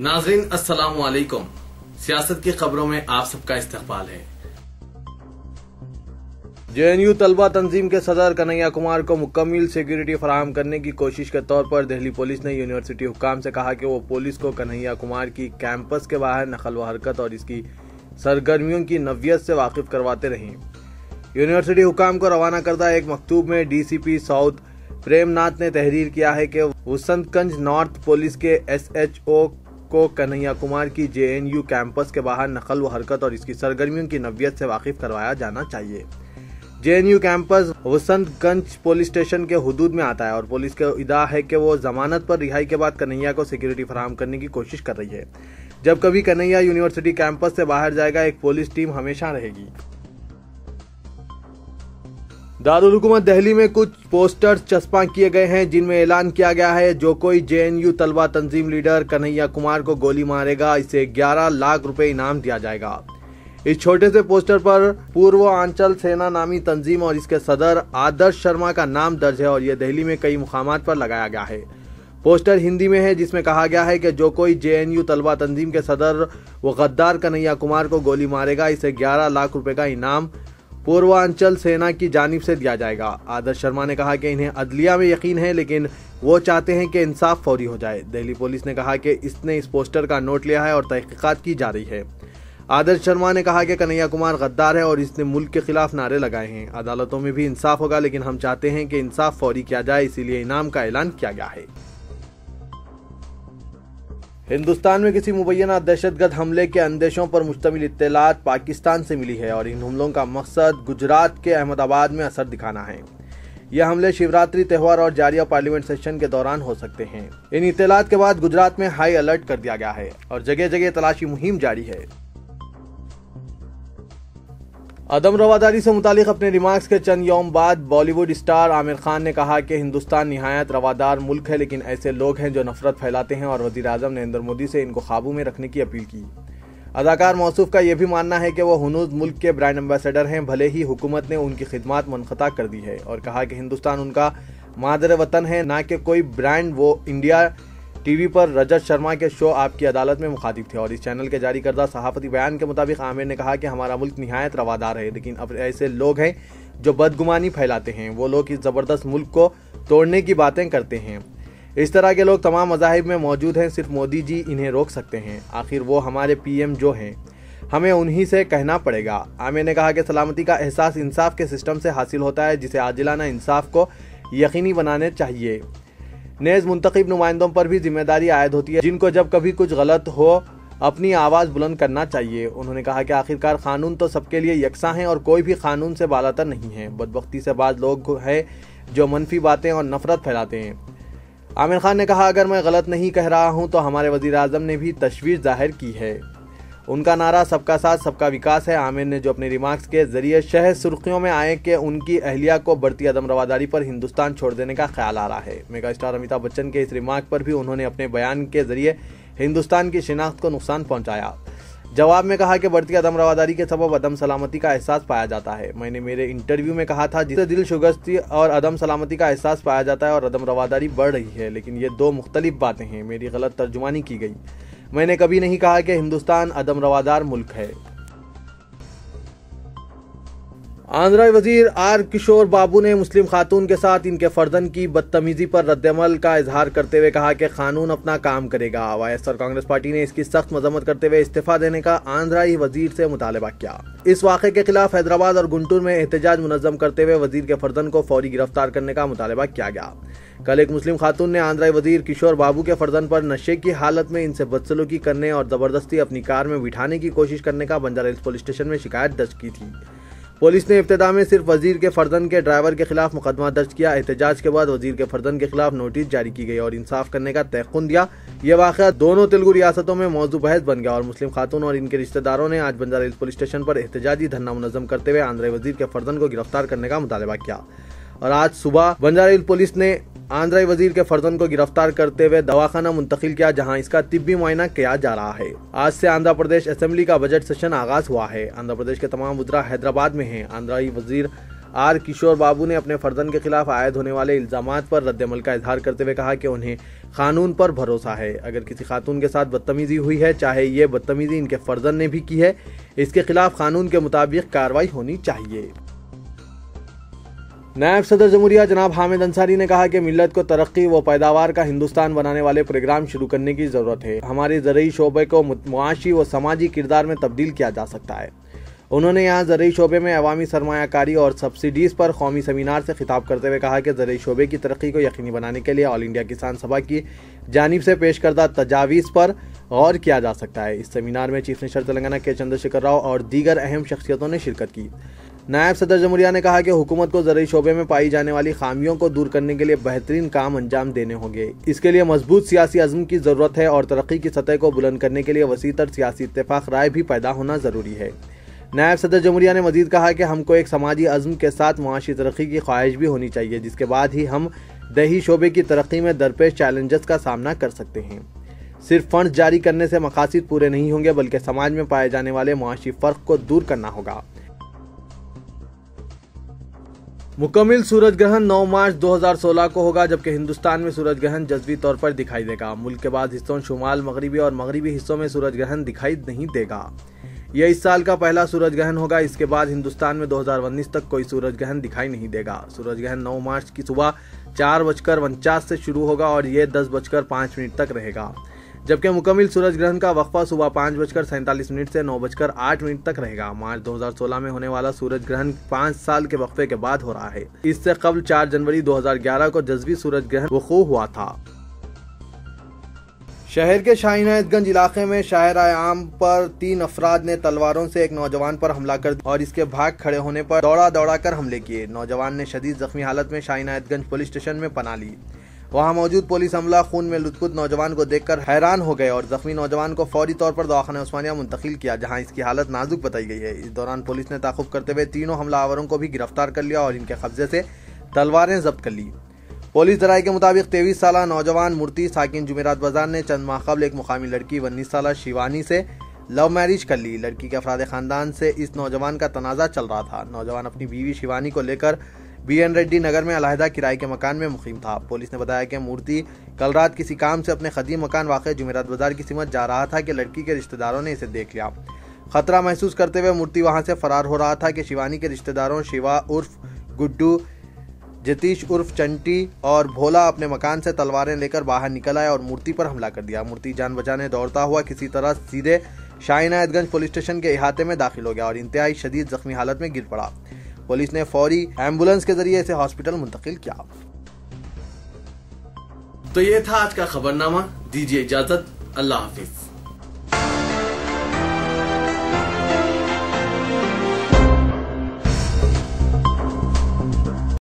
नाज़रीन अस्सलामु अलैकुम। सियासत की खबरों में आप सबका इस्तकबाल है। जेएनयू तलबा तंजीम के सदर कन्हैया कुमार को मुकम्मल सिक्योरिटी फराहम करने की कोशिश के तौर पर दिल्ली पुलिस ने यूनिवर्सिटी हुक्काम से कहा कि वो पुलिस को कन्हैया कुमार की कैंपस के बाहर नकल व हरकत और इसकी सरगर्मियों की नव्यत से वाकिफ करवाते रहें। यूनिवर्सिटी हुक्काम को रवाना करदा एक मकतूब में डीसीपी साउथ प्रेमनाथ ने तहरीर किया है कि वसंतगंज नॉर्थ पुलिस के एसएचओ को कन्हैया कुमार की जेएनयू कैंपस के बाहर नकल व हरकत और इसकी सरगर्मियों की नव्यत से वाकिफ करवाया जाना चाहिए। जेएनयू कैंपस वसंतगंज पुलिस स्टेशन के हुदूद में आता है और पुलिस का इदा है कि वो जमानत पर रिहाई के बाद कन्हैया को सिक्योरिटी फराहम करने की कोशिश कर रही है। जब कभी कन्हैया यूनिवर्सिटी कैंपस से बाहर जाएगा, एक पुलिस टीम हमेशा रहेगी। दारुल हुकूमत दिल्ली में कुछ पोस्टर्स चस्पा किए गए हैं जिनमें ऐलान किया गया है जो कोई जेएनयू तलबा तंजीम लीडर कन्हैया कुमार को गोली मारेगा इसे 11 लाख रुपए इनाम दिया जाएगा। इस छोटे से पोस्टर पर पूर्वांचल सेना नामी तंजीम और इसके सदर आदर्श शर्मा का नाम दर्ज है और यह दिल्ली में कई मुकामात पर लगाया गया है। पोस्टर हिंदी में है जिसमें कहा गया है कि जो कोई जेएनयू तलबा तंजीम के सदर व गद्दार कन्हैया कुमार को गोली मारेगा इसे 11 लाख रुपए का इनाम पूर्वांचल सेना की जानिब से दिया जाएगा। आदर्श शर्मा ने कहा कि इन्हें अदलिया में यकीन है लेकिन वो चाहते हैं कि इंसाफ फौरी हो जाए। दिल्ली पुलिस ने कहा कि इसने इस पोस्टर का नोट लिया है और तहकीकात की जा रही है। आदर्श शर्मा ने कहा कि कन्हैया कुमार गद्दार है और इसने मुल्क के खिलाफ नारे लगाए हैं। अदालतों में भी इंसाफ होगा लेकिन हम चाहते हैं कि इंसाफ फौरी किया जाए, इसीलिए इनाम का ऐलान किया गया है। हिंदुस्तान में किसी मुबैना दहशतगर्द हमले के अंदेशों पर मुश्तमिल इत्तलात पाकिस्तान से मिली है और इन हमलों का मकसद गुजरात के अहमदाबाद में असर दिखाना है। यह हमले शिवरात्रि त्यौहार और जारिया पार्लियामेंट सेशन के दौरान हो सकते हैं। इन इत्तलात के बाद गुजरात में हाई अलर्ट कर दिया गया है और जगह जगह तलाशी मुहिम जारी है। अदम रवादारी से मुतालिक अपने रिमार्क्स के चंद यौम बाद बॉलीवुड स्टार आमिर खान ने कहा कि हिंदुस्तान निहायत रवादार मुल्क है लेकिन ऐसे लोग हैं जो नफरत फैलाते हैं और वज़ीर आज़म नरेंद्र मोदी से इनको काबू में रखने की अपील की। अदाकार मौसूफ का यह भी मानना है कि वो हुनूज मुल्क के ब्रांड एम्बेसडर हैं, भले ही हुकूमत ने उनकी खिदमत मुनक़ता कर दी है, और कहा कि हिंदुस्तान उनका मादर वतन है, ना कि कोई ब्रांड। वो इंडिया टीवी पर रजत शर्मा के शो आपकी अदालत में मुखातिब थे और इस चैनल के जारी करदा सहाफती बयान के मुताबिक आमिर ने कहा कि हमारा मुल्क निहायत रवादार है लेकिन अब ऐसे लोग हैं जो बदगुमानी फैलाते हैं। वो लोग इस ज़बरदस्त मुल्क को तोड़ने की बातें करते हैं। इस तरह के लोग तमाम मज़ाहिब में मौजूद हैं, सिर्फ मोदी जी इन्हें रोक सकते हैं। आखिर वो हमारे पीएम जो हैं, हमें उन्हीं से कहना पड़ेगा। आमिर ने कहा कि सलामती का एहसास इंसाफ के सिस्टम से हासिल होता है जिसे आजिलाना इंसाफ को यकीनी बनाने चाहिए। नेज़ मुंतखब नुमाइंदों पर भी जिम्मेदारी आयद होती है जिनको जब कभी कुछ गलत हो अपनी आवाज़ बुलंद करना चाहिए। उन्होंने कहा कि आखिरकार कानून तो सबके लिए यकसा हैं और कोई भी कानून से बालातर नहीं है। बदबख्ती से बाज़ लोग हैं जो मनफी बातें और नफरत फैलाते हैं। आमिर खान ने कहा अगर मैं गलत नहीं कह रहा हूं तो हमारे वज़ीर आज़म ने भी तशवीश जाहिर की है। उनका नारा सबका साथ सबका विकास है। आमिर ने जो अपने रिमार्क्स के जरिए शहर सुर्खियों में आए कि उनकी अहलिया को बढ़ती अदम रवादारी पर हिंदुस्तान छोड़ देने का ख्याल आ रहा है। मेगा स्टार अमिताभ बच्चन के इस रिमार्क पर भी उन्होंने अपने बयान के जरिए हिंदुस्तान की शिनाख्त को नुकसान पहुंचाया। जवाब में कहा कि बढ़ती अदम रवादारी के सबब अदम सलामती का एहसास पाया जाता है। मैंने मेरे इंटरव्यू में कहा था जिससे दिल शुगस्ती और अदम सलामती का एहसास पाया जाता है और अदम रवादारी बढ़ रही है, लेकिन ये दो मुख्तलिफ बातें हैं। मेरी गलत तर्जुमानी की गई। मैंने कभी नहीं कहा कि हिंदुस्तान अदम रवादार मुल्क है। आंध्राई वजीर आर किशोर बाबू ने मुस्लिम खातून के साथ इनके फर्जन की बदतमीजी पर रद्दमल का इजहार करते हुए कहा कि कानून अपना काम करेगा। वाईएसआर कांग्रेस पार्टी ने इसकी सख्त मजम्मत करते हुए इस्तीफा देने का आंध्राई वजीर से मुतालबा किया। इस वाक़े के खिलाफ हैदराबाद और गुंटूर में एहतजाज मुनज़्ज़म करते हुए वजीर के फर्जन को फौरी गिरफ्तार करने का मुतालबा किया गया। कल एक मुस्लिम खातून ने आंध्राई वजीर किशोर बाबू के फर्जन पर नशे की हालत में इनसे बदसलूकी करने और जबरदस्ती अपनी कार में बिठाने की कोशिश करने का बंजारा हिल्स पुलिस स्टेशन में शिकायत दर्ज की थी। पुलिस ने इब्तिदा में सिर्फ वजीर के फर्जन के ड्राइवर के खिलाफ मुकदमा दर्ज किया। एहतजाज के बाद वजीर के फर्जन के खिलाफ नोटिस जारी की गई और इंसाफ करने का तयक़ुन दिया। यह वाक़या दोनों तेलुगु रियासतों में मौजू बहस बन गया और मुस्लिम खातून और इनके रिश्तेदारों ने आज बंजारा हिल्स पुलिस स्टेशन पर एहतजाजी धरना मुनज़्ज़म करते हुए आंध्राई वजीर के फर्जन को गिरफ्तार करने का मुतालबा किया। और आज सुबह बंजारा हिल्स पुलिस ने आंध्राई वजीर के फर्जन को गिरफ्तार करते हुए दवाखाना मुंतकिल किया जहां इसका तिब्बी मुआयना किया जा रहा है। आज से आंध्र प्रदेश असेंबली का बजट सेशन आगाज हुआ है। आंध्र प्रदेश के तमाम वज़रा हैदराबाद में हैं। आंध्राई वजीर आर किशोर बाबू ने अपने फर्जंद के खिलाफ आयद होने वाले इल्जामात पर रद्दमल का इजहार करते हुए कहा कि उन्हें कानून पर भरोसा है। अगर किसी खातून के साथ बदतमीजी हुई है, चाहे ये बदतमीजी इनके फर्जंद ने भी की है, इसके खिलाफ कानून के मुताबिक कार्रवाई होनी चाहिए। नायब सदर जमहूरिया जनाब हामिद अंसारी ने कहा कि मिल्लत को तरक्की व पैदावार का हिंदुस्तान बनाने वाले प्रोग्राम शुरू करने की जरूरत है। हमारे ज़रूरी शोबे को मुआशी व समाजी किरदार में तब्दील किया जा सकता है। उन्होंने यहाँ ज़रूरी शोबे में अवामी सरमायाकारी और सब्सिडीज़ पर कौमी सेमिनार से खिताब करते हुए कहा कि ज़रूरी शोबे की तरक्की को यकीनी बनाने के लिए ऑल इंडिया किसान सभा की जानिब से पेश करदा तजावीज़ पर गौर किया जा सकता है। इस सेमिनार में चीफ मिनिस्टर तेलंगाना के चंद्रशेखर राव और दीगर अहम शख्सियतों ने शिरकत की। नायब सदर जमहूरिया ने कहा कि हुकूमत को ज़रूरी शोबे में पाई जाने वाली खामियों को दूर करने के लिए बेहतरीन काम अंजाम देने होंगे। इसके लिए मजबूत सियासी अज़्म की ज़रूरत है और तरक्की की सतह को बुलंद करने के लिए वसीतर सियासी इत्तेफाक राय भी पैदा होना ज़रूरी है। नायब सदर जमहूरिया ने मजीद कहा कि हमको एक समाजी अज़्म के साथ मुआशी तरक्की की ख्वाहिश भी होनी चाहिए, जिसके बाद ही हम दही शोबे की तरक्की में दरपेश चैलेंजेस का सामना कर सकते हैं। सिर्फ फंड जारी करने से मकासद पूरे नहीं होंगे, बल्कि समाज में पाए जाने वाले मुआशी फ़र्क को दूर करना होगा। मुकम्मिल सूरज ग्रहण 9 मार्च 2016 को होगा, जबकि हिंदुस्तान में सूरज ग्रहण जज़वी तौर पर दिखाई देगा। मुल्क के बाद हिस्सों शुमाल मगरिबी और मगरिबी हिस्सों में सूरज ग्रहण दिखाई नहीं देगा। यह इस साल का पहला सूरज ग्रहण होगा। इसके बाद हिंदुस्तान में 2019 तक कोई सूरज ग्रहण दिखाई नहीं देगा। सूरज ग्रहण 9 मार्च की सुबह 4:49 से शुरू होगा और यह 10:05 तक रहेगा, जबकि मुकम्मिल सूरज ग्रहण का वक्फा सुबह 5:47 से 9:08 तक रहेगा। मार्च 2016 में होने वाला सूरज ग्रहण 5 साल के वक्फे के बाद हो रहा है। इससे कबल 4 जनवरी 2011 को जज़वी सूरज ग्रहण वक़ू हुआ था। शहर के शाहीनायतगंज इलाके में शाहराए आम पर 3 अफराद ने तलवारों से एक नौजवान पर हमला कर और इसके भाग खड़े होने पर दौड़ा कर हमले किए। नौजवान ने शदीद जख्मी हालत में शाहीनायतगंज पुलिस स्टेशन में पनाह ली। वहां मौजूद पुलिस अमला खून में लुथपुथ नौजवान को देखकर हैरान हो गए और जख्मी नौजवान को फौरी तौर पर दवाखाना उस्मानिया मुंतकिल किया, जहां इसकी हालत नाजुक बताई गई है। इस दौरान पुलिस ने ताक़ुब करते हुए तीनों हमलावरों को भी गिरफ्तार कर लिया और इनके कब्जे से तलवारें जब्त कर ली। पुलिस जराये के मुताबिक 23 साला नौजवान मूर्ति साकिन जुमेरात बाजार ने चंद माह कबल एक मुकामी लड़की 19 साला शिवानी से लव मैरिज कर ली। लड़की के अफराद खानदान से इस नौजवान का तनाज़ा चल रहा था। नौजवान अपनी बीवी शिवानी को लेकर BN रेड्डी नगर में अलहदा किराए के मकान में मुकीम था। पुलिस ने बताया कि मूर्ति कल रात किसी काम से अपने कदीम मकान वाक़ जुमेरात बाजार की सिमत जा रहा था कि लड़की के रिश्तेदारों ने इसे देख लिया। खतरा महसूस करते हुए मूर्ति वहां से फरार हो रहा था कि शिवानी के रिश्तेदारों शिवा उर्फ गुड्डू, जतीश उर्फ चंटी और भोला अपने मकान से तलवारें लेकर बाहर निकल आए और मूर्ति पर हमला कर दिया। मूर्ति जान बचाने दौड़ता हुआ किसी तरह सीधे शाहीनायतगंज पुलिस स्टेशन के इहाते में दाखिल हो गया और इंतहाई शदीद जख्मी हालत में गिर पड़ा। पुलिस ने फौरी एम्बुलेंस के जरिए इसे हॉस्पिटल मुंतकिल किया। तो ये था आज का खबरनामा। दीजिए इजाजत। अल्लाह हाफिज।